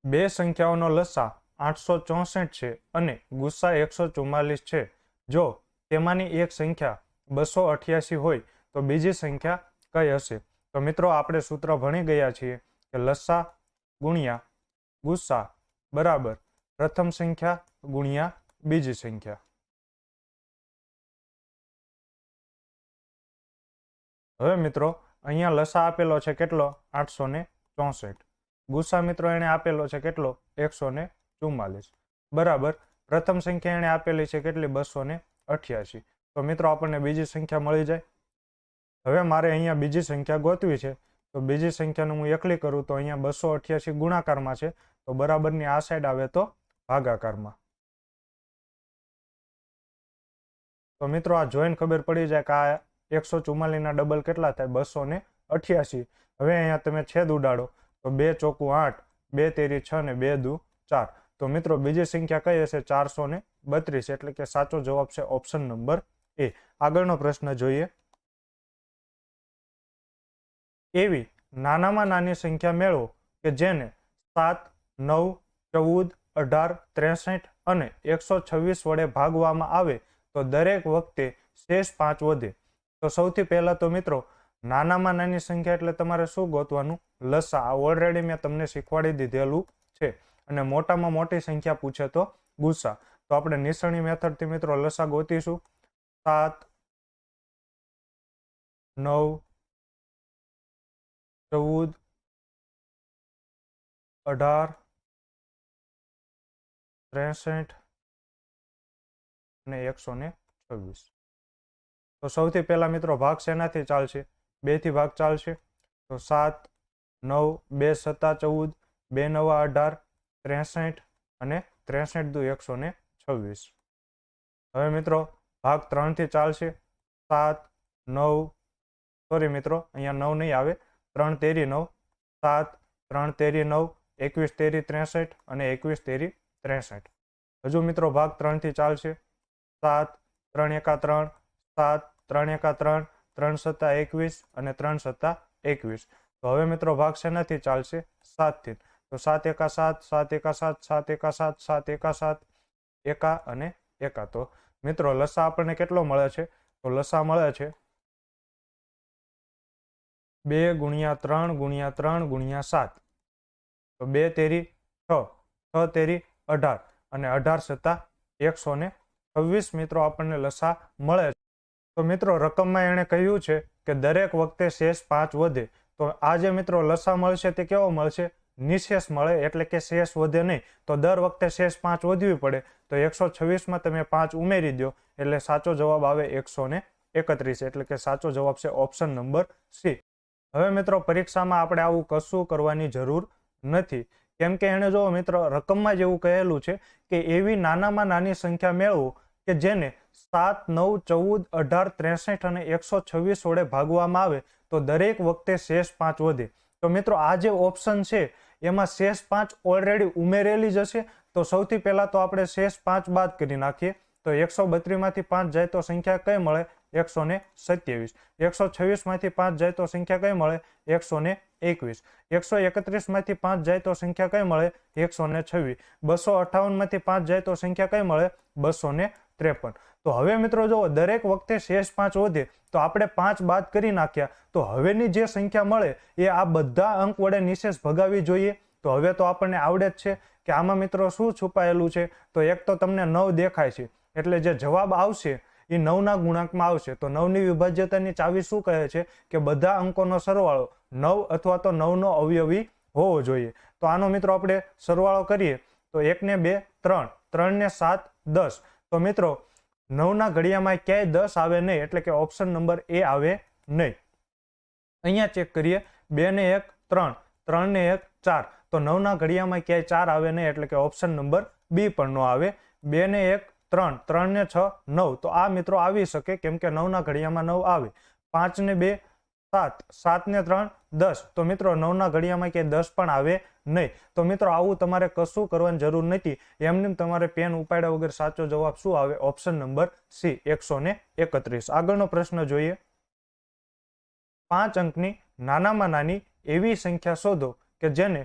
બે સંખ્યાઓનો લસા 864 છે અને ગુસ્સા 144 છે. જો તેમાંની એક સંખ્યા 288 હોય તો બીજી સંખ્યા કઈ હશે? તો મિત્રો આપણે સૂત્ર ભણી ગયા છીએ કે લસા ગુણ્યા ગુસ્સા બરાબર પ્રથમ સંખ્યા ગુણ્યા બીજી સંખ્યા. હવે મિત્રો અહીંયા લસા આપેલો છે કેટલો? 864. ગુસ્સા મિત્રો એને આપેલો છે કેટલો? 144 બરાબર પ્રથમ સંખ્યા એને આપેલી છે કેટલી? 288. તો મિત્રો આપણને બીજી સંખ્યા મળી જાય. હવે મારે અહીંયા બીજી સંખ્યા ગોતવી છે. તો બીજી સંખ્યાનું હું એકલી કરું તો અહીંયા 288 ગુણાકારમાં છે, તો બરાબરની આ સાઈડ આવે તો ભાગાકારમાં. તો મિત્રો આ જોઈને ખબર પડી જાય કે આ 144 ના ડબલ કેટલા થાય? 288. હવે અહીંયા તમે છેદ ઉડાડો તો 2 ચોકું 8, 2 તેરી 6 ને 2 દુ 4. તો મિત્રો બીજી સંખ્યા કઈ હશે? 432. એટલે કે સાચો જવાબ છે ઓપ્શન નંબર એ. આગળનો પ્રશ્ન જોઈએ. એવી નાનામાં નાની સંખ્યા મેળવો કે જેને 7, 9, 14, 18, 63 અને 126 વડે ભાગવામાં આવે તો દરેક વખતે શેષ 5 વધે. તો સૌથી પહેલા તો મિત્રો નાનામાં નાની સંખ્યા એટલે તમારે શું ગોતવાનું? લસા. આ ઓલરેડી મેં તમને શીખવાડી દીધેલું છે. અને મોટામાં મોટી સંખ્યા પૂછે તો ગુસ્સા. તો આપણે નિસરણી મેથડથી મિત્રો લસા ગોતીશું. 7, 9, 14, 18, 63 અને 126. તો સૌથી પહેલા મિત્રો ભાગ શેનાથી ચાલશે? 2 થી ભાગ ચાલશે. તો 7, 9, 2 7 14, 2 9 18, 63 અને 63 દુ 126. હવે મિત્રો ભાગ 3 થી ચાલશે. 7, 9, સોરી મિત્રો અહીંયા 9 નહીં આવે, 3 તેરી 9, 7, 3 તેરી 9, 21 તેરી 63 અને 21 તેરી 63. હજુ મિત્રો ભાગ 3 થી ચાલશે. 7, 3 એકા 3, 7, 3 એકા 3, 3 સત્તા 21 અને 3 સત્તા 21. તો હવે મિત્રો ભાગ શેનાથી ચાલશે? 7 થી. તો 7 એકા 7, 7 એકા 7, 7 એકા 7, 7 એકા 7, એકા અને એકા. તો મિત્રો લસા આપણને કેટલો મળે છે? તો લસા મળે છે 2 ગુણ્યા 3 ગુણ્યા 3 ગુણ્યા 7. તો 2 તેરી 6, 6 તેરી 18 અને 18 સત્તા 126 મિત્રો આપણને લસા મળે છે. તો મિત્રો રકમમાં એણે કહ્યું છે કે દરેક વખતે શેષ 5 વધે. તો આ જે મિત્રો લસા મળશે તે કેવો મળશે? નિશેષ મળે. એટલે કે શેષ વધે નહીં. તો દર વખતે શેષ 5 વધવી પડે. તો 126 માં તમે 5 ઉમેરી દો એટલે સાચો જવાબ આવે 131. એટલે કે સાચો જવાબ છે ઓપ્શન નંબર સી. હવે મિત્રો પરીક્ષામાં આપણે આવું કશું કરવાની જરૂર નથી. કેમ કે એને જો મિત્રો રકમમાં જ એવું કહેલું છે કે એવી નાનામાં નાની સંખ્યા મેળવો કે જેને 7, 9, 14, 18, 63 અને 126 વડે ભાગવામાં આવે તો દરેક વખતે શેષ 5 વધે. તો મિત્રો આ જે ઓપ્શન છે એમાં શેષ 5 ઓલરેડી ઉમેરેલી જ હશે. તો સૌથી પહેલા તો આપણે શેષ 5 બાદ કરી નાખીએ. તો 132 માંથી 5 જાય તો સંખ્યા કઈ મળે? 127. 126 માંથી 5 જાય તો સંખ્યા કઈ મળે? 121. 131 માંથી 5 જાય તો સંખ્યા કઈ મળે? 126. 258 માંથી 5 જાય તો સંખ્યા કઈ મળે? 253. તો હવે મિત્રો જો દરેક વખતે શેષ 5 વધે તો આપણે 5 બાદ કરી નાખ્યા. તો હવેની જે સંખ્યા મળે એ આ બધા અંક વડે નિશેષ ભગાવી જોઈએ. તો હવે તો આપણને આવડે જ છે કે આમાં મિત્રો શું છુપાયેલું છે. તો એક તો તમને 9 દેખાય છે એટલે જે જવાબ આવશે એ 9 ના ગુણાંકમાં આવશે. તો 9 ની વિભાજ્યતાની ચાવી શું કહે છે? કે બધા અંકોનો સરવાળો 9 અથવા તો 9 નો અવયવી હોવો જોઈએ. તો આનો મિત્રો આપણે સરવાળો કરીએ તો 1 ને 2 3, 3 ને 7 10. તો મિત્રો 9 ના ઘડિયામાં ક્યાંય 10 આવે નહીં. એટલે કે ઓપ્શન નંબર એ આવે નહીં. અહીંયા ચેક કરીએ. 2 ને 1 3, 3 ને 1 4. તો 9 ના ઘડિયામાં ક્યાંય 4 આવે નહીં. એટલે કે ઓપ્શન નંબર બી પણ નો આવે. 2 ને 1 3, 3 ને 6 9. તો આ મિત્રો આવી શકે કેમ કે 9 ના ઘડિયામાં 9 આવે. 5 ને 2 7, 7 ને 3 10. તો મિત્રો 9 ના ઘડિયામાં ક્યાંય 10 પણ આવે નહીં. તો મિત્રો આવું તમારે કશું કરવાની જરૂર નથી. એમને તમારે પેન ઉપાડ્યા વગર સાચો જવાબ શું આવે? Option number C 131. આગળનો પ્રશ્ન જોઈએ. 5 અંકની નાનામાં નાની એવી સંખ્યા શોધો કે જેને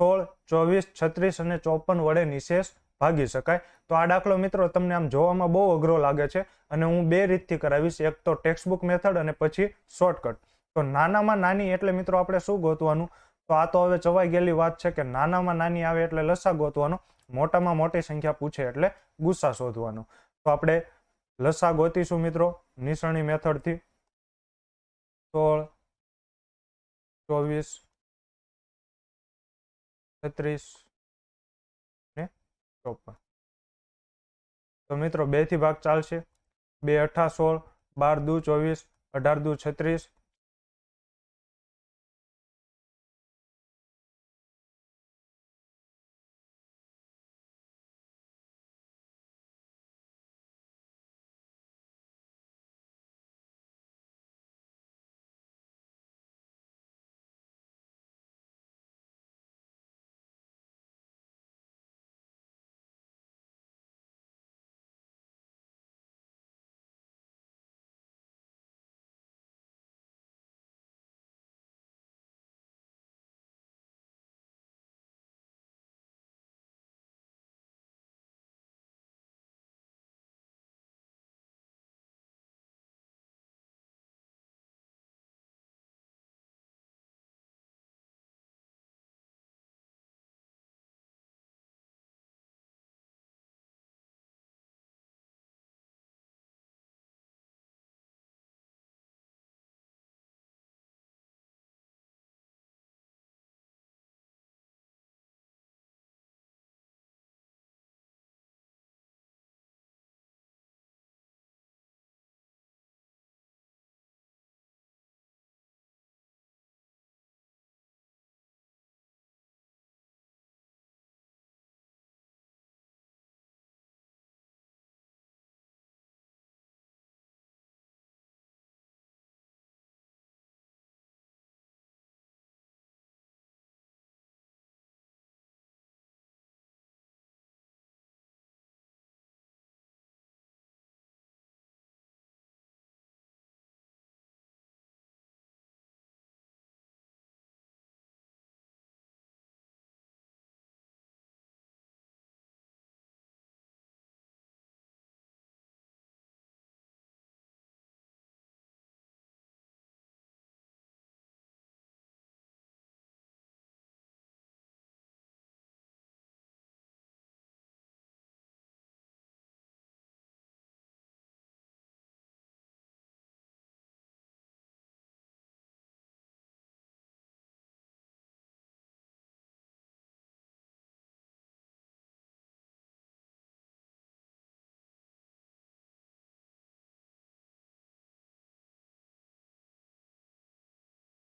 16, 24, 36 અને 54 વડે નિશેષ ભાગી શકાય. તો આ દાખલો મિત્રો તમને આમ જોવામાં બહુ અઘરો લાગે છે અને હું બે રીતથી કરાવીશ, એક તો ટેક્સ્ટબુક મેથડ અને પછી શોર્ટકટ. તો નાનામાં નાની એટલે મિત્રો આપણે શું ગોતવાનું? તો આ તો હવે ચવાઈ ગયેલી વાત છે કે નાનામાં નાની આવે એટલે લસા ગોતવાનો, મોટામાં મોટી સંખ્યા પૂછે એટલે ગુસ્સા શોધવાનો. તો આપણે લસા ગોતીશું મિત્રો નિસરણી મેથડથી. 16, 24, 36 ને 54. તો મિત્રો 2 થી ભાગ ચાલશે. 2 8 16, 12 દુ 24, 18 દુ 36.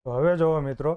તો હવે જોવો મિત્રો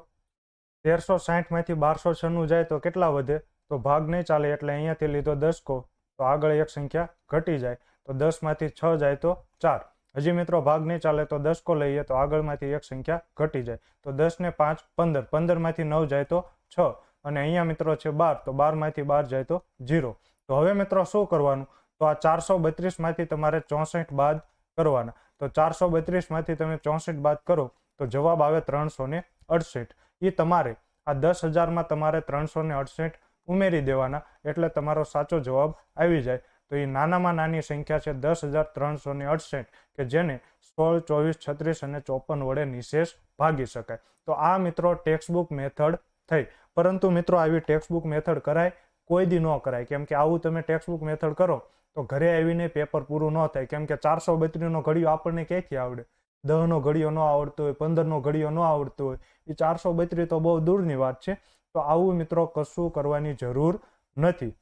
1360 માંથી 1296 જાય તો કેટલા વધે? તો ભાગ નહીં ચાલે એટલે અહીંયાથી લીધો 10 કો, તો આગળ એક સંખ્યા ઘટી જાય. તો 10 માંથી 6 જાય તો 4. હજી મિત્રો ભાગ નહીં ચાલે તો 10 કો લઈએ તો આગળમાંથી એક સંખ્યા ઘટી જાય. તો 10 ને 5 15, 15 માંથી 9 જાય તો 6 અને અહીંયા મિત્રો છે 12, તો 12 માંથી 12 જાય તો 0. તો હવે મિત્રો શું કરવાનું? તો આ 432 માંથી તમારે 64 બાદ કરવાના. તો 432 માંથી તમે 64 બાદ કરો તો જવાબ આવે 368. એ તમારે આ 10,000 માં તમારે 368 ઉમેરી દેવાના એટલે તમારો સાચો જવાબ આવી જાય. તો એ નાનામાં નાની સંખ્યા છે 10,368 કે જેને 16, 24, 36 અને 54 વડે નિશેષ ભાગી શકાય. તો આ મિત્રો ટેક્સ્ટબુક મેથડ થઈ. પરંતુ મિત્રો આવી ટેક્સ્ટબુક મેથડ કરાય? કોઈ દી ન કરાય. કેમ કે આવું તમે ટેક્સ્ટબુક મેથડ કરો તો ઘરે આવીને પેપર પૂરું ન થાય. કેમ કે 432 નો ઘડિયો આપણને ક્યાંથી આવડે? 10 નો ઘડિયો ન આવડતો હોય, 15 નો ઘડિયો ન આવડતો હોય, એ 432 તો બહુ દૂરની વાત છે. તો આવું મિત્રો કશું કરવાની જરૂર નથી.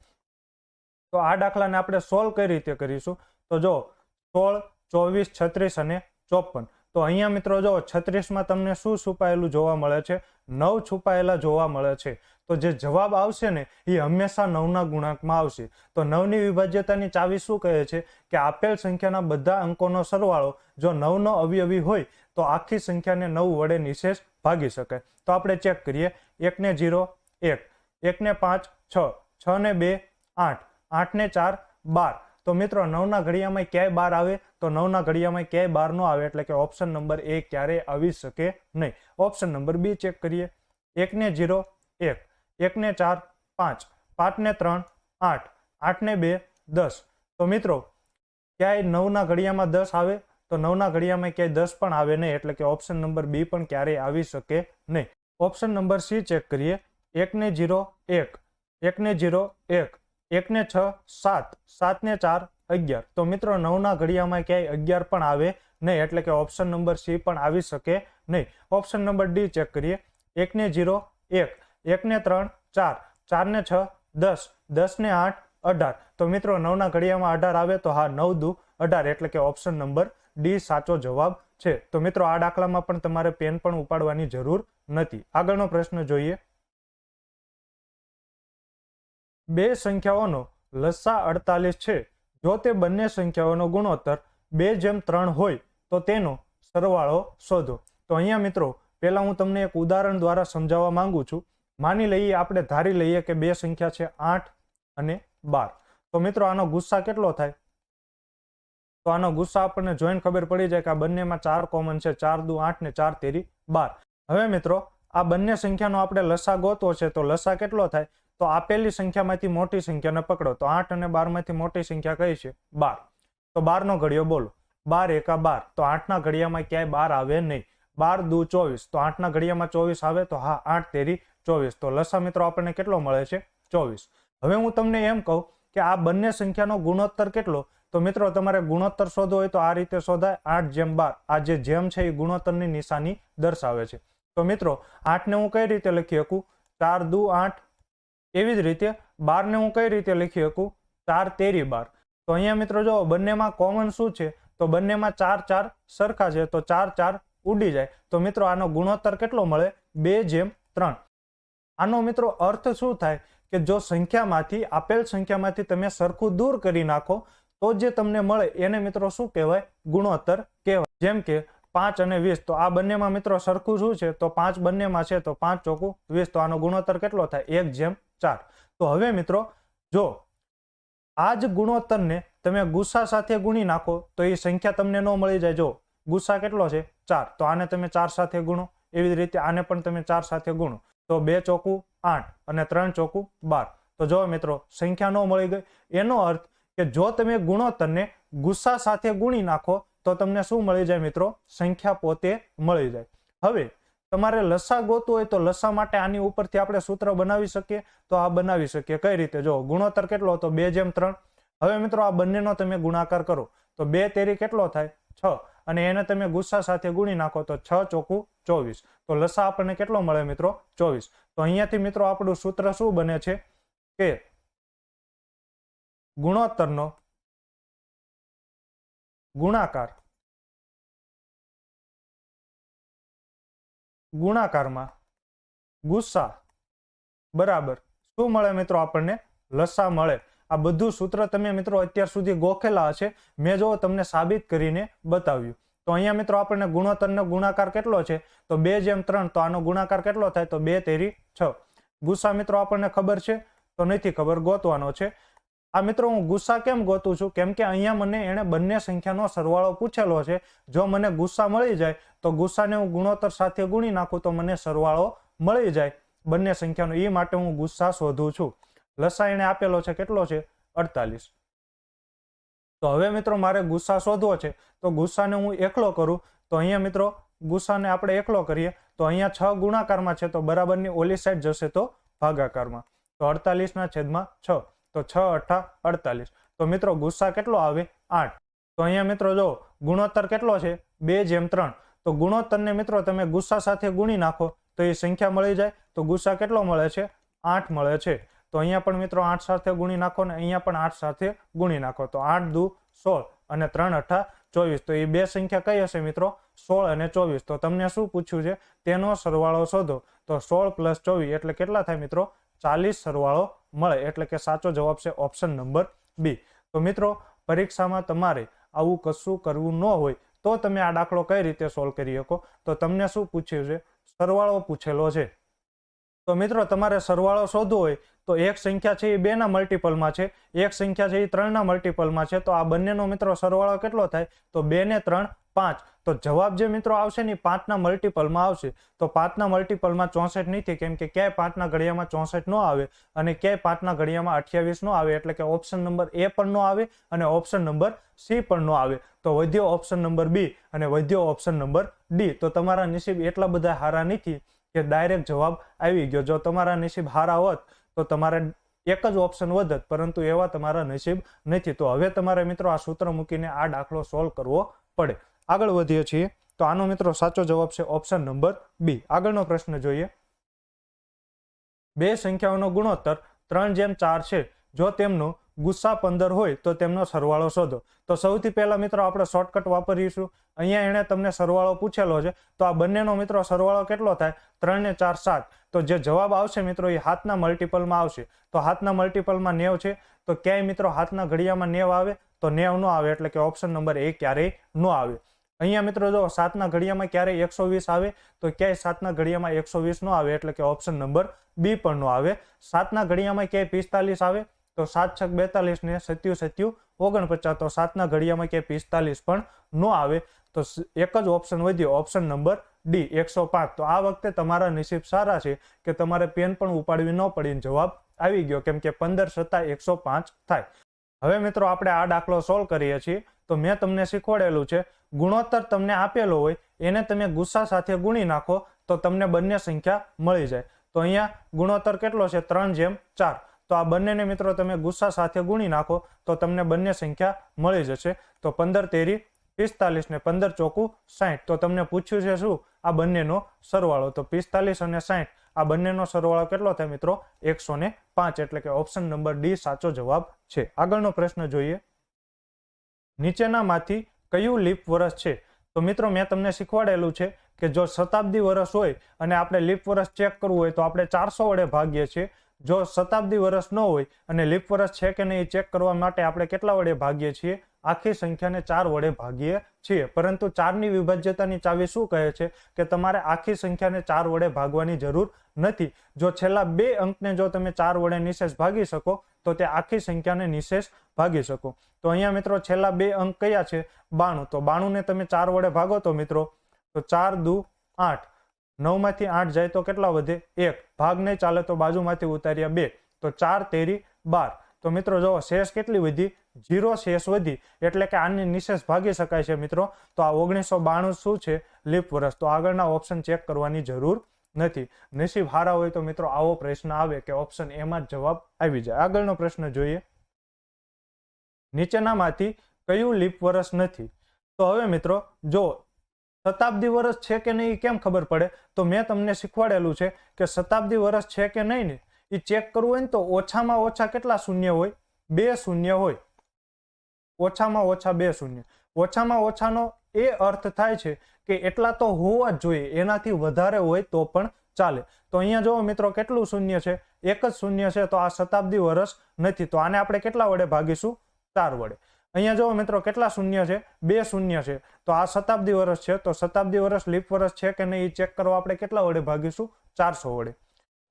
તો આ દાખલાને આપણે સોલ્વ કઈ રીતે કરીશું? તો જો 16, 24, 36 અને 54. તો અહીંયા મિત્રો જો 36 માં તમને શું છુપાયેલું જોવા મળે છે? 9 છુપાયેલા જોવા મળે છે. તો જે જવાબ આવશે ને એ હંમેશા 9ના ગુણાંકમાં આવશે. તો 9ની વિભાજ્યતાની ચાવી શું કહે છે? કે આપેલ સંખ્યાના બધા અંકોનો સરવાળો જો 9નો અવયવી હોય તો આખી સંખ્યાને 9 વડે નિશેષ ભાગી શકાય. તો આપણે ચેક કરીએ. 1 ને 0 1, 1 ને 5 6, 6 ને 2 8, 8 ને 4 12. તો મિત્રો 9ના ઘડિયામાં ક્યાંય 12 આવે? તો 9ના ઘડિયામાં ક્યાંય 12 ન આવે એટલે કે ઓપ્શન નંબર એ ક્યારેય આવી શકે નહીં. ઓપ્શન નંબર બી ચેક કરીએ. 1 ને 0 1, 1 ને 4 5, 5 ને 3 8, 8 ને 2 10. તો મિત્રો ક્યાંય 9 ના ઘડિયામાં 10 આવે તો 9 ના ઘડિયામાં ક્યાંય 10 પણ આવે નહીં, એટલે કે ઓપ્શન નંબર બી પણ ક્યારેય આવી શકે નહીં. ઓપ્શન નંબર સી ચેક કરીએ. 1 ને 0 1, 1 ને 0 1, 1 ને 6 7, 7 ને 4 11. તો મિત્રો 9 ના ઘડિયામાં ક્યાંય 11 પણ આવે નહીં, એટલે કે ઓપ્શન નંબર સી પણ આવી શકે નહીં. ઓપ્શન નંબર ડી ચેક કરીએ. 1 ને 0 1, 1 ને 3 4, 4 ને 6 10, 10 ને 8 18. તો મિત્રો 9 ના ઘડિયામાં 18 આવે તો હા 9 દુ 18, એટલે કે ઓપ્શન નંબર ડી સાચો જવાબ છે. તો મિત્રો આ દાખલામાં પણ તમારે પેન પણ ઉપાડવાની જરૂર નથી. આગળનો પ્રશ્ન જોઈએ. બે સંખ્યાઓનો લસા 48 છે. જો તે બંને સંખ્યાઓનો ગુણોત્તર 2:3 હોય તો તેનો સરવાળો શોધો. તો અહીંયા મિત્રો પહેલા હું તમને એક ઉદાહરણ દ્વારા સમજાવવા માંગુ છું. માની લઈએ, આપણે ધારી લઈએ કે બે સંખ્યા છે 8 અને 12. તો મિત્રો આનો ગુસ્સા કેટલો થાય? તો આનો ગુસ્સા આપણને જોઈને ખબર પડી જાય કે આ બંનેમાં 4 કોમન છે. 4 દુ 8 ને 4 તેરી 12. હવે મિત્રો આ બંને સંખ્યાનો આપણે લસા ગોતવો છે. તો લસા કેટલો થાય? તો આપેલી સંખ્યામાંથી મોટી સંખ્યાને પકડો. તો 8 અને 12 માંથી મોટી સંખ્યા કઈ છે? 12. તો 12 નો ઘડિયો બોલો. 12 એકા 12. તો 8 ના ઘડિયામાં ક્યાંય 12 આવે નહીં. 12 દુ 24. તો 8 ના ઘડિયામાં 24 આવે તો હા 8 તેરી 24. તો લસા મિત્રો આપણને કેટલો મળે છે? 24. હવે હું તમને એમ કહું કે આ બંને સંખ્યાનો ગુણોત્તર કેટલો? તો મિત્રો તમારે ગુણોત્તર શોધવો હોય તો આ રીતે શોધાય. 8/12. આ જે જેમ છે એ ગુણોત્તરની નિશાની દર્શાવે છે. તો મિત્રો 8 ને હું કઈ રીતે લખી શકું? 4 દુ 8. એવી જ રીતે 12 ને હું કઈ રીતે લખી શકું? 4 તેરી 12. તો અહીંયા મિત્રો જો બંનેમાં કોમન શું છે? તો બંનેમાં 4 4 સરખા છે, તો 4 4 ઉડી જાય. તો મિત્રો આનો ગુણોત્તર કેટલો મળે? 2:3. આનો મિત્રો અર્થ શું થાય કે જો સંખ્યામાંથી, આપેલ સંખ્યામાંથી તમે સરખું દૂર કરી નાખો તો જે તમને મળે એને મિત્રો શું કહેવાય? ગુણોત્તર કહેવાય. જેમ કે 5 અને 20. તો આ બંનેમાં મિત્રો સરખું શું છે? તો 5 બંનેમાં છે, તો 5 ચોકું 20. તો આનો ગુણોત્તર કેટલો થાય? 1/4. તો હવે મિત્રો જો આ જ ગુણોત્તરને તમે ગુસ્સા સાથે ગુણી નાખો તો એ સંખ્યા તમને ન મળી જાય. જો ગુસ્સા કેટલો છે? 4. તો આને તમે 4 સાથે ગુણો. એવી જ રીતે આને પણ તમે 4 સાથે ગુણો. તો 2 ચોકું 8 અને 3 ચોકું 12. તો જો મિત્રો સંખ્યા ન મળી ગઈ. એનો અર્થ કે જો તમે ગુણોત્તરને ગુસ્સા સાથે ગુણી નાખો તો તમને શું મળી જાય મિત્રો? સંખ્યા પોતે મળી જાય. હવે તમારે લસા ગોતવું હોય તો લસા માટે આની ઉપરથી આપણે સૂત્ર બનાવી શકીએ. તો આ બનાવી શકીએ. કઈ રીતે? જો ગુણોત્તર કેટલો હતો? 2:3. હવે મિત્રો આ બંનેનો તમે ગુણાકાર કરો તો 2 તેરી કેટલો થાય? 6. અને એને તમે ગુસ્સા સાથે ગુણી નાખો તો 6 ચોકું 24. તો લસા આપણને કેટલો મળે મિત્રો? 24. તો અહીંયાથી મિત્રો આપણું સૂત્ર શું બને છે કે ગુણોત્તરનો ગુણાકારમાં ગુસ્સા બરાબર શું મળે મિત્રો? આપણને લસા મળે. આ બધું સૂત્ર તમે મિત્રો અત્યાર સુધી ગોખેલા હશે. મેં જો તમને સાબિત કરીને બતાવ્યું. તો અહીંયા મિત્રો આપણને ગુણોત્તરનો ગુણાકાર કેટલો છે? તો 2:3. તો આનો ગુણાકાર કેટલો થાય? તો 2 તેરી 6. ગુસ્સા મિત્રો આપણને ખબર છે? તો નથી ખબર, ગોતવાનો છે. આ મિત્રો હું ગુસ્સા કેમ ગોતું છું? કેમ કે અહીંયા મને એને બંને સંખ્યાનો સરવાળો પૂછેલો છે. જો મને ગુસ્સા મળી જાય તો ગુસ્સાને હું ગુણોત્તર સાથે ગુણી નાખું તો મને સરવાળો મળી જાય બંને સંખ્યાનો. એ માટે હું ગુસ્સા શોધું છું. લસા એને આપેલો છે કેટલો છે? 48. તો હવે મિત્રો મારે ગુસ્સા શોધવો છે. તો ગુસ્સાને હું એકલો કરું. તો અહીંયા મિત્રો ગુસ્સાને આપણે એકલો કરીએ તો અહીંયા 6 ગુણાકારમાં છે, તો બરાબરની ઓલી સાઈડ જશે તો ભાગાકારમાં. તો 48/6. તો 6 8 48. તો મિત્રો ગુસ્સા કેટલો આવે? 8. તો અહીંયા મિત્રો જો ગુણોત્તર કેટલો છે? 2:3. તો ગુણોત્તરને મિત્રો તમે ગુસ્સા સાથે ગુણી નાખો તો એ સંખ્યા મળી જાય. તો ગુસ્સા કેટલો મળે છે? 8 મળે છે. તો અહીંયા પણ મિત્રો 8 સાથે ગુણી નાખો ને અહીંયા પણ 8 સાથે ગુણી નાખો. તો 8 દુ 16 અને 3 8 24. તો એ બે સંખ્યા કઈ હશે મિત્રો? 16 અને 24. તો તમને શું પૂછ્યું છે? તેનો સરવાળો શોધો. તો 16 + 24 એટલે કેટલા થાય મિત્રો? 40 સરવાળો મળે. એટલે કે સાચો જવાબ છે ઓપ્શન નંબર બી. તો મિત્રો પરીક્ષામાં તમારે આવું કશું કરવું ન હોય તો તમે આ દાખલો કઈ રીતે સોલ્વ કરી શકો? તો તમને શું પૂછ્યું છે? સરવાળો પૂછેલો છે. તો મિત્રો તમારે સરવાળો શોધવો હોય તો એક સંખ્યા છે એ 2 ના મલ્ટિપલમાં છે, એક સંખ્યા છે એ 3 ના મલ્ટિપલમાં છે, તો આ બંનેનો મિત્રો સરવાળો કેટલો થાય? તો 2 ને 3 5. તો જવાબ જે મિત્રો આવશે ને 5 ના મલ્ટિપલમાં આવશે. તો 5 ના મલ્ટિપલમાં 64 નથી, કેમ કે ક્યાંય 5 ના ઘડિયામાં 64 ન આવે અને ક્યાંય 5 ના ઘડિયામાં 28 ન આવે, એટલે કે ઓપ્શન નંબર એ પણ ન આવે અને ઓપ્શન નંબર સી પણ ન આવે. તો વધ્યો ઓપ્શન નંબર બી અને વધ્યો ઓપ્શન નંબર ડી. તો તમારા નસીબ એટલા બધા હારા નથી કે ડાયરેક્ટ જવાબ આવી ગયો. જો તમારા નસીબ હારા હોત તો તમારે એક જ ઓપ્શન વધત, પરંતુ એવા તમારા નસીબ નથી. તો હવે તમારે મિત્રો આ સૂત્ર મૂકીને આ દાખલો સોલ્વ કરવો પડે. આગળ વધીએ છીએ તો આનો મિત્રો સાચો જવાબ છે ઓપ્શન નંબર બી. આગળનો પ્રશ્ન જોઈએ. બે સંખ્યાઓનો ગુણોત્તર 3:4 છે. જો તેમનો ગુસ્સા 15 હોય તો તેમનો સરવાળો શોધો. તો સૌથી પહેલા મિત્રો આપણે શોર્ટકટ વાપરીશું. અહીંયા એણે તમને સરવાળો પૂછેલો છે, તો આ બંનેનો મિત્રો સરવાળો કેટલો થાય? 3 ને 4 7. તો જે જવાબ આવશે મિત્રો એ 7 ના મલ્ટિપલમાં આવશે. તો 7 ના મલ્ટિપલમાં 90 છે, તો ક્યાંય મિત્રો 7 ના ઘડિયામાં 90 આવે? તો 90 ન આવે, એટલે કે ઓપ્શન નંબર એ ક્યારેય ન આવે. અહીંયા મિત્રો જો 7 ના ઘડિયામાં ક્યારેય 120 આવે? તો ક્યાંય 7 ના ઘડિયામાં 120 ન આવે, એટલે કે ઓપ્શન નંબર બી પણ ન આવે. 7 ના ઘડિયામાં ક્યાંય 45 આવે? તો 7 6 42 ને 7 7 49. તો 7 ના ઘડિયામાં ક્યાંય 45 પણ ન આવે. તો એક જ ઓપ્શન વધ્યો, ઓપ્શન નંબર ડી 105. તો આ વખતે તમારા નસીબ સારા છે કે તમારે પેન પણ ઉપાડવી ન પડીને જવાબ આવી ગયો, કેમ કે 15 + 105 થાય. હવે મિત્રો આપણે આ દાખલો સોલ્વ કરીએ છીએ. તો મેં તમને શીખવાડેલું છે, ગુણોત્તર તમને આપેલો હોય એને તમે ગુસ્સા સાથે ગુણી નાખો તો તમને બંને સંખ્યા મળી જાય. તો અહીંયા ગુણોત્તર કેટલો છે? 3:4. તો આ બંનેને મિત્રો તમે ગુસ્સા સાથે ગુણી નાખો તો તમને બંને સંખ્યા મળી જશે. તો 15 તેરી 45 ને 15 ચોકું 60. તો તમને પૂછ્યું છે શું? આ બંનેનો સરવાળો. તો 45 અને 60 આ બંનેનો સરવાળો કેટલો થાય મિત્રો? 105. એટલે કે ઓપ્શન નંબર ડી સાચો જવાબ છે. આગળનો પ્રશ્ન જોઈએ. નીચેનામાંથી કયું લીપ વર્ષ છે? તો મિત્રો મેં તમને શીખવાડેલું છે કે જો શતાબ્દી વર્ષ હોય અને આપણે લીપ વર્ષ ચેક કરવું હોય તો આપણે 400 વડે ભાગીએ છીએ. જો શતાબ્દી વર્ષ ન હોય અને લીપ વર્ષ છે કે નહીં ચેક કરવા માટે આપણે કેટલા વડે ભાગીએ છીએ? આખી સંખ્યાને 4 વડે ભાગીએ છીએ. પરંતુ 4 ની વિભાજ્યતાની ચાવી શું કહે છે? કે તમારે આખી સંખ્યાને 4 વડે ભાગવાની જરૂર નથી. જો છેલ્લા 2 અંકને જો તમે 4 વડે નિશેષ ભાગી શકો તો તે આખી સંખ્યાને નિશેષ ભાગી શકો. તો અહીંયા મિત્રો છેલ્લા 2 અંક કયા છે? 92. તો 92 ને તમે 4 વડે ભાગો તો મિત્રો તો 4 દુ 8. 9 માંથી 8 જાય તો કેટલા વધે? 1. ભાગ નહીં ચાલે તો બાજુમાંથી ઉતાર્યા 2. તો 4 તેરી 12. તો મિત્રો જો શેષ કેટલી વધી? 0 શેષ વધી, એટલે કે આની નિશેષ ભાગી શકાય છે મિત્રો. તો આ 1992 શું છે? લીપ વર્ષ. તો આગળના ઓપ્શન ચેક કરવાની જરૂર નથી. નસીબ હારા હોય તો મિત્રો આવો પ્રશ્ન આવે કે ઓપ્શન એમાં જ જવાબ આવી જાય. આગળનો પ્રશ્ન જોઈએ. નીચેનામાંથી કયું લીપ વર્ષ નથી? તો હવે મિત્રો જો શતાબ્દી વર્ષ છે કે નહીં કેમ ખબર પડે? તો મેં તમને શીખવાડેલું છે કે શતાબ્દી વર્ષ છે કે નહીં ને એ ચેક કરવું હોય ને તો ઓછામાં ઓછા કેટલા શૂન્ય હોય? 2 શૂન્ય હોય. ઓછામાં ઓછા 2 શૂન્ય. ઓછામાં ઓછાનો એ અર્થ થાય છે કે એટલા તો હોવા જ જોઈએ, એનાથી વધારે હોય તો પણ ચાલે. તો અહીંયા જો મિત્રો કેટલું શૂન્ય છે? એક જ શૂન્ય છે. તો આ શતાબ્દી વર્ષ નથી. તો આને આપણે કેટલા વડે ભાગીશું? 4 વડે. અહીંયા જો મિત્રો કેટલા શૂન્ય છે? 2 શૂન્ય છે. તો આ શતાબ્દી વર્ષ છે. તો શતાબ્દી વર્ષ લીપ વર્ષ છે કે નહીં એ ચેક કરવા આપણે કેટલા વડે ભાગીશું? 400 વડે.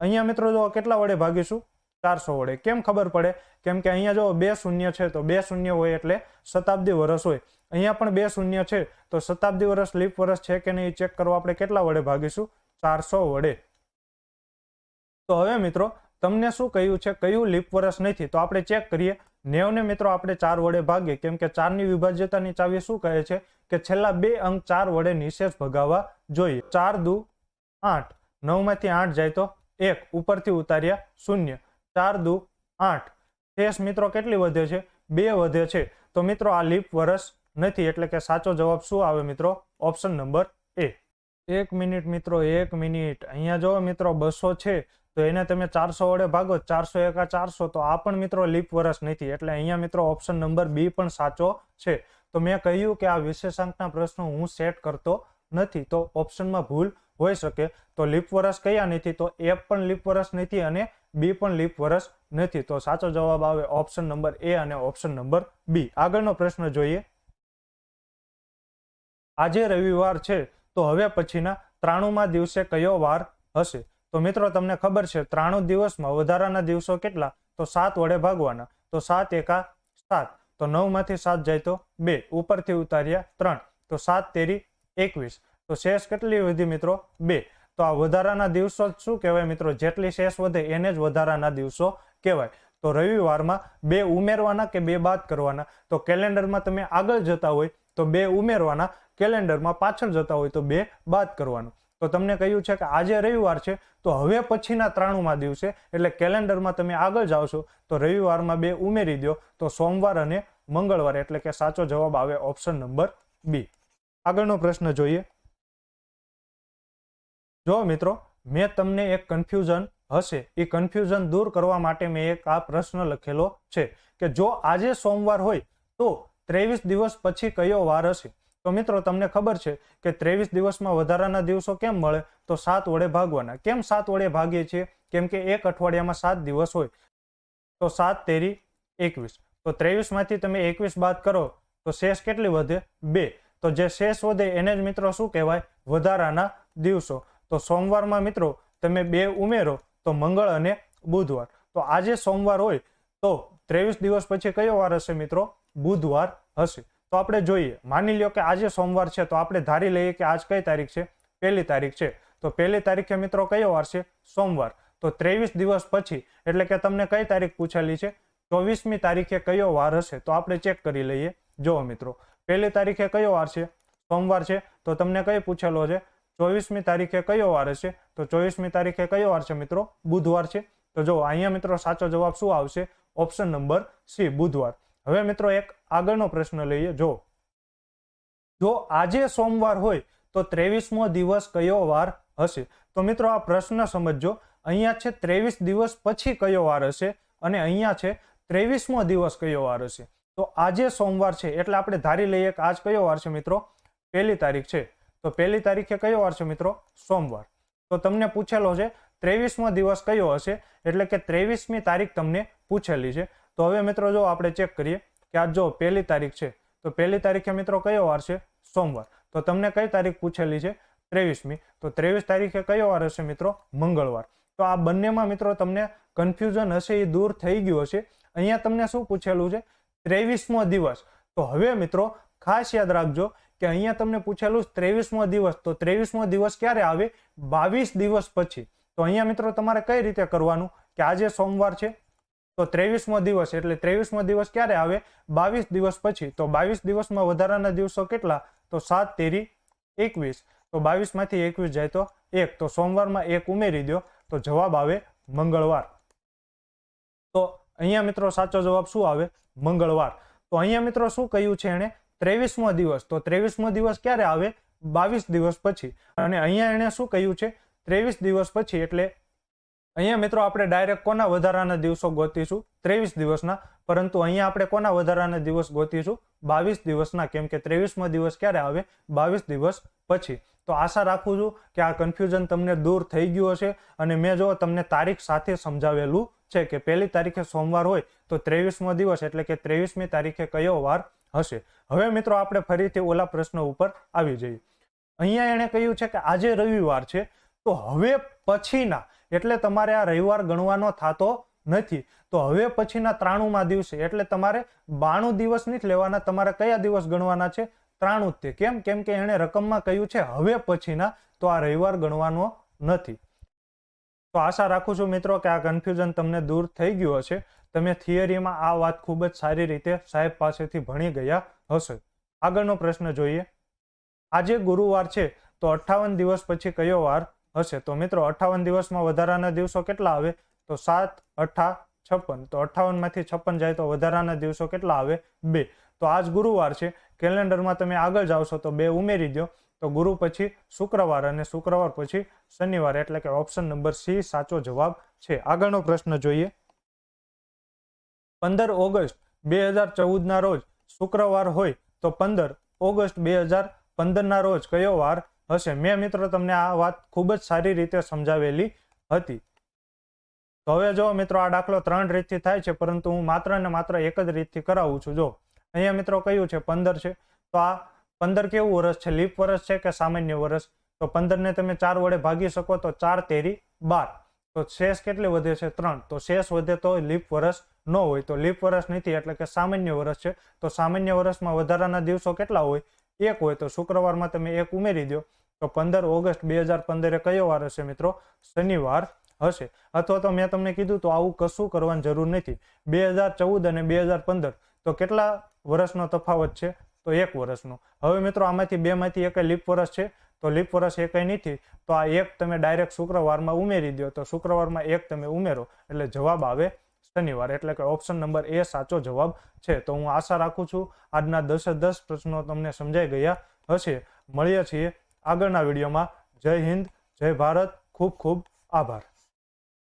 અહીંયા મિત્રો જો કેટલા વડે ભાગીશું? 400 વડે. કેમ ખબર પડે? કેમ કે અહીંયા જો 2 શૂન્ય છે તો 2 શૂન્ય હોય એટલે શતાબ્દી વર્ષ હોય. અહીંયા પણ 2 શૂન્ય છે તો શતાબ્દી વર્ષ લીપ વર્ષ છે કે નહીં ચેક કરવા આપણે કેટલા વડે ભાગીશું? 400 વડે. તો હવે મિત્રો તમને શું કહ્યું છે? કયું લીપ વર્ષ નથી? તો આપણે ચેક કરીએ. 90 ને મિત્રો આપણે 4 વડે ભાગીએ, કેમ કે 4 ની વિભાજ્યતાની ચાવી શું કહે છે? કે છેલ્લા 2 અંક 4 વડે નિશેષ ભગાવવા જોઈએ. 4 દુ 8. 9 માંથી 8 જાય તો 1. ઉપરથી ઉતાર્યા 0. 4 દુ 8. શેષ મિત્રો કેટલી વધે છે? 2 વધે છે. તો મિત્રો આ લીપ વર્ષ નથી, એટલે કે સાચો જવાબ શું આવે મિત્રો? ઓપ્શન નંબર એ. 1 મિનિટ મિત્રો, 1 મિનિટ. અહીંયા જો મિત્રો 200 છે તો એને તમે 400 વડે ભાગો, 400 એકા 400. તો આ પણ મિત્રો લીપ વર્ષ નથી, એટલે અહીંયા મિત્રો ઓપ્શન નંબર બી પણ સાચો છે. તો મેં કહ્યું કે આ વિશેષાંકના પ્રશ્નો હું સેટ કરતો નથી, તો ઓપ્શનમાં ભૂલ હોઈ શકે. તો લીપ વર્ષ કયા નથી? તો એ પણ લીપ વર્ષ નથી અને બી પણ લીપ વર્ષ નથી. તો સાચો જવાબ આવે ઓપ્શન નંબર એ અને ઓપ્શન નંબર બી. આગળનો પ્રશ્ન જોઈએ. આજે રવિવાર છે તો હવે પછીના 93મા દિવસે કયો વાર હશે? તો મિત્રો તમને ખબર છે 93 દિવસમાં વધારાના દિવસો કેટલા? તો 7 વડે ભાગવાના. તો 7 એકા 7, તો 9 માંથી 7 જાય તો 2, ઉપરથી ઉતાર્યા 3, તો 7 તેરી 21, તો શેષ કેટલી વધી મિત્રો? 2. તો આ વધારાના દિવસો શું કહેવાય મિત્રો? જેટલી શેષ વધે એને જ વધારાના દિવસો કહેવાય. તો રવિવારમાં 2 ઉમેરવાના કે 2 બાદ કરવાના? તો કેલેન્ડરમાં તમે આગળ જતા હોય તો 2 ઉમેરવાના, કેલેન્ડરમાં પાછળ જતા હોય તો 2 બાદ કરવાનું. તો તમને કહ્યું છે કે આજે રવિવાર છે, તો હવે પછીના 93મા દિવસે એટલે કેલેન્ડરમાં તમે આગળ જાઓ છો તો રવિવારમાં 2 ઉમેરી દો, તો સોમવાર અને મંગળવાર, એટલે કે સાચો જવાબ આવે ઓપ્શન નંબર બી. આગળનો પ્રશ્ન જોઈએ. જો મિત્રો, મેં તમને એક કન્ફ્યુઝન હશે, એ કન્ફ્યુઝન દૂર કરવા માટે મેં એક આ પ્રશ્ન લખેલો છે કે જો આજે સોમવાર હોય તો 23 દિવસ પછી કયો વાર હશે? તો મિત્રો તમને ખબર છે કે 23 દિવસમાં વધારાના દિવસો કેમ મળે? તો 7 વડે ભાગવાના. કેમ 7 વડે ભાગીએ છીએ? કેમ કે એક અઠવાડિયામાં 7 દિવસ હોય, તો 7 તેરી 21, તો 23 માંથી તમે 21 બાદ કરો તો શેષ કેટલી વધે? 2. તો જે શેષ વધે એને જ મિત્રો શું કહેવાય? વધારાના દિવસો. તો સોમવારમાં મિત્રો તમે 2 ઉમેરો તો મંગળ અને બુધવાર. તો આજે સોમવાર હોય તો 23 દિવસ પછી કયો વાર હશે મિત્રો? બુધવાર હશે. તો આપણે જોઈએ, માની લ્યો કે આજે સોમવાર છે, તો આપણે ધારી લઈએ કે આજ કઈ તારીખ છે? 1 તારીખ છે. તો 1 તારીખે મિત્રો કયો વાર છે? સોમવાર. તો 23 દિવસ પછી એટલે કે તમને કઈ તારીખ પૂછેલી છે? 24મી તારીખે કયો વાર હશે? તો આપણે ચેક કરી લઈએ. જુઓ મિત્રો, 1 તારીખે કયો વાર છે? સોમવાર છે. તો તમને કઈ પૂછેલો છે? 24મી તારીખે કયો વાર હશે? તો 24મી તારીખે કયો વાર છે મિત્રો? બુધવાર છે. તો જો અહીંયા મિત્રો સાચો જવાબ શું આવશે? ઓપ્શન નંબર સી, બુધવાર. હવે મિત્રો એક આગળનો પ્રશ્ન લઈએ. જો આજે સોમવાર હોય તો 23મો દિવસ કયો વાર હશે? તો મિત્રો આ પ્રશ્ન સમજજો. અહીંયા છે 23 દિવસ પછી કયો વાર હશે અને અહીંયા છે 23મો દિવસ કયો વાર હશે. તો આજે સોમવાર છે એટલે આપણે ધારી લઈએ કે આજ કયો વાર છે મિત્રો? 1 તારીખ છે. તો 1 તારીખે કયો વાર છે મિત્રો? સોમવાર. તો તમને પૂછેલો છે 23મો દિવસ કયો હશે, એટલે કે 23મી તારીખ તમને પૂછેલી છે. તો હવે મિત્રો જો આપણે ચેક કરીએ કે આજ જો 1 તારીખ છે, તો 1 તારીખે મિત્રો કયો વાર છે? સોમવાર. તો તમને કઈ તારીખ પૂછેલી છે? 23મી. તો 23 તારીખે કયો વાર હશે મિત્રો? મંગળવાર. તો આ બંનેમાં મિત્રો તમને કન્ફ્યુઝન હશે એ દૂર થઈ ગયું હશે. અહીંયા તમને શું પૂછેલું છે? 23મો દિવસ. તો હવે મિત્રો ખાસ યાદ રાખજો કે અહીંયા તમને પૂછેલું 23મો દિવસ. તો 23મો દિવસ ક્યારે આવે? 22 દિવસ પછી. તો અહીંયા મિત્રો તમારે કઈ રીતે કરવાનું કે આજે સોમવાર છે તો 23મો દિવસ એટલે 23મો દિવસ ક્યારે આવે? 22 દિવસ પછી. તો 22 દિવસમાં વધારાના દિવસો કેટલા? તો 7 તેરી 21, તો 22 માંથી 21 જાય તો 1, તો સોમવારમાં 1 ઉમેરી દો તો જવાબ આવે મંગળવાર. તો અહીંયા મિત્રો સાચો જવાબ શું આવે? મંગળવાર. તો અહીંયા મિત્રો શું કહ્યું છે એને? 23મો દિવસ. તો 23મો દિવસ ક્યારે આવે? 22 દિવસ પછી. અને અહીંયા એને શું કહ્યું છે? 23 દિવસ પછી. એટલે અહીંયા મિત્રો આપણે ડાયરેક્ટ કોના વધારાના દિવસો ગોતીશું? 23 દિવસના. પરંતુ અહીંયા આપણે કોના વધારાના દિવસ ગોતીશું? 22 દિવસના. કેમ કે 23મો દિવસ ક્યારે આવે? 22 દિવસ પછી. તો આશા રાખું છું કે આ કન્ફ્યુઝન તમને દૂર થઈ ગયું હશે અને મેં જો તમને તારીખ સાથે સમજાવેલું છે કે 1 તારીખે સોમવાર હોય તો 23મો દિવસ એટલે કે 23મી તારીખે કયો વાર હશે. હવે મિત્રો આપણે ફરીથી ઓલા પ્રશ્ન ઉપર આવી જઈએ. અહીંયા એણે કહ્યું છે કે આજે રવિવાર છે, તો હવે પછીના એટલે તમારે આ રવિવાર ગણવાનો થતો નથી. તો હવે પછીના 93મા દિવસે એટલે તમારે 92 દિવસ નથી લેવાના, તમારે કયા દિવસ ગણવાના છે? 93. કેમ? કેમ કે એણે રકમમાં કહ્યું છે હવે પછીના, તો આ રવિવાર ગણવાનો નથી. તો આશા રાખું છું મિત્રો કે આ કન્ફ્યુઝન તમને દૂર થઈ ગયું હશે. તમે થિયરીમાં આ વાત ખૂબ જ સારી રીતે સાહેબ પાસેથી ભણી ગયા હશે. આગળનો પ્રશ્ન જોઈએ. આજે ગુરુવાર છે તો 58 દિવસ પછી કયો વાર હશે? તો મિત્રો 58 દિવસમાં વધારાના દિવસો કેટલા આવે? તો 7, 8, 56. તો 58 માંથી 56 જાય તો વધારાના દિવસો કેટલા આવે? 2. તો આજ ગુરુવાર છે, કેલેન્ડરમાં તમે આગળ જાવશો તો 2 ઉમેરી દો તો ગુરુ પછી શુક્રવાર અને શુક્રવાર પછી શનિવાર, એટલે કે ઓપ્શન નંબર સી સાચો જવાબ છે. આગળનો પ્રશ્ન જોઈએ. 15 ઓગસ્ટ 2014 ના રોજ શુક્રવાર હોય તો 15 ઓગસ્ટ 2015 ના રોજ કયો વાર હશે? મેં મિત્રો તમને આ વાત ખૂબ જ સારી રીતે સમજાવેલી હતી. તો હવે જો મિત્રો આ દાખલો 3 રીતથી થાય છે, પરંતુ હું માત્ર ને માત્ર એક જ રીતથી કરાવું છું. જો અહીંયા મિત્રો કયું છે? 15 છે. તો આ 15 કેવું વર્ષ છે? લીપ વર્ષ છે કે સામાન્ય વર્ષ? તો 15 ને તમે 4 વડે ભાગી શકો તો 4 તેરી 12, તો શેષ કેટલી વધે છે 3, તો શેષ વધે તો લીપ વર્ષ ન હોય, તો લીપ વર્ષ નથી એટલે કે સામાન્ય વર્ષ છે, તો સામાન્ય વર્ષમાં વધારાના દિવસો કેટલા હોય 1 હોય, તો શુક્રવારમાં તમે 1 ઉમેરી દો તો 15 ઓગસ્ટ 2015 કયો વાર હશે મિત્રો? શનિવાર હશે. અથવા તો મેં તમને કીધું તો આવું કશું કરવાની જરૂર નથી. 2014 અને 2015 તો કેટલા વર્ષનો તફાવત છે? તો 1 વર્ષનો. હવે મિત્રો આમાંથી બેમાંથી એક લીપ વર્ષ છે, તો લીપ વર્ષ એ કંઈ નથી, તો આ 1 તમે ડાયરેક્ટ શુક્રવારમાં ઉમેરી દો, તો શુક્રવારમાં 1 તમે ઉમેરો એટલે જવાબ આવે શનિવાર. એટલે કે ઓપ્શન નંબર એ સાચો જવાબ છે. તો હું આશા રાખું છું આજના 10 પ્રશ્નો તમને સમજાઈ ગયા હશે. મળીએ છીએ આગળના વિડીયોમાં. જય હિન્દ, જય ભારત, ખૂબ ખૂબ આભાર.